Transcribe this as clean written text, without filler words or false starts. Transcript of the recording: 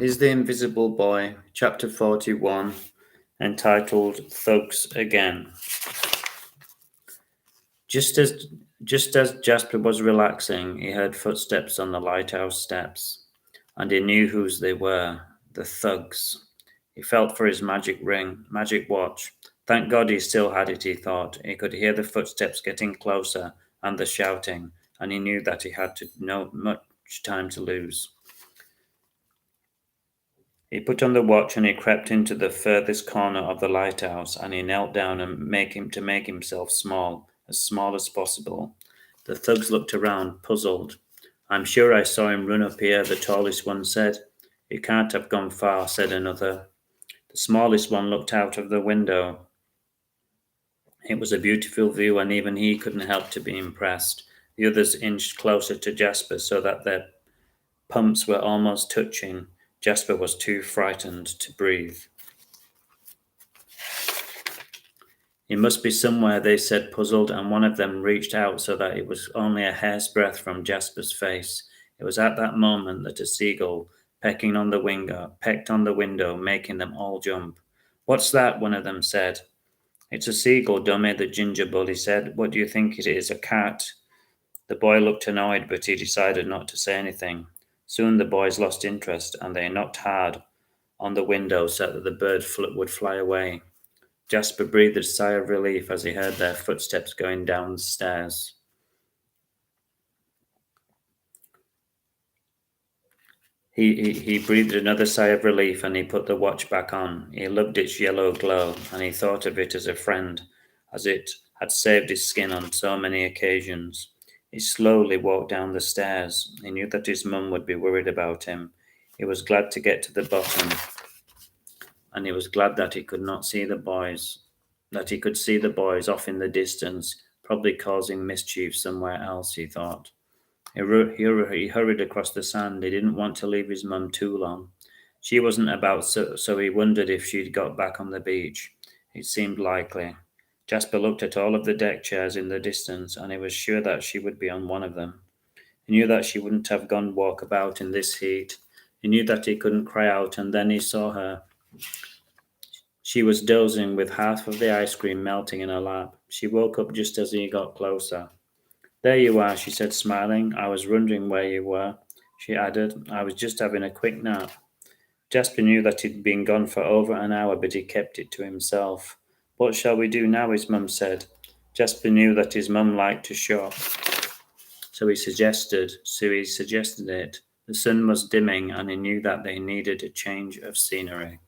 Is the Invisible Boy, Chapter 41, entitled Thugs Again. Just as Jasper was relaxing, he heard footsteps on the lighthouse steps, and he knew whose they were, the thugs. He felt for his magic watch. Thank God he still had it, he thought. He could hear the footsteps getting closer and the shouting, and he knew that he had no much time to lose. He put on the watch and he crept into the furthest corner of the lighthouse, and he knelt down and make himself small as possible. The thugs looked around, puzzled. I'm sure I saw him run up here, the tallest one said. He can't have gone far, said another. The smallest one looked out of the window. It was a beautiful view, and even he couldn't help to be impressed. The others inched closer to Jasper so that their pumps were almost touching. Jasper was too frightened to breathe. He must be somewhere, they said, puzzled, and one of them reached out so that it was only a hair's breadth from Jasper's face. It was at that moment that a seagull, pecked on the window, making them all jump. What's that? One of them said. It's a seagull, dummy, the ginger bully said. What do you think it is, a cat? The boy looked annoyed, but he decided not to say anything. Soon the boys lost interest, and they knocked hard on the window so that the bird would fly away. Jasper breathed a sigh of relief as he heard their footsteps going down the stairs. He breathed another sigh of relief and he put the watch back on. He loved its yellow glow, and he thought of it as a friend, as it had saved his skin on so many occasions. He slowly walked down the stairs. He knew that his mum would be worried about him. He was glad to get to the bottom, and he was glad that he could see the boys off in the distance, probably causing mischief somewhere else, he thought. He hurried across the sand. He didn't want to leave his mum too long. She wasn't about, so he wondered if she'd got back on the beach. It seemed likely. Jasper looked at all of the deck chairs in the distance, and he was sure that she would be on one of them. He knew that she wouldn't have gone walk about in this heat. He knew that he couldn't cry out, and then he saw her. She was dozing with half of the ice cream melting in her lap. She woke up just as he got closer. There you are, she said, smiling. I was wondering where you were. She added, I was just having a quick nap. Jasper knew that he'd been gone for over an hour, but he kept it to himself. What shall we do now? His mum said. Jasper knew that his mum liked to shop, so he suggested it. The sun was dimming, and he knew that they needed a change of scenery.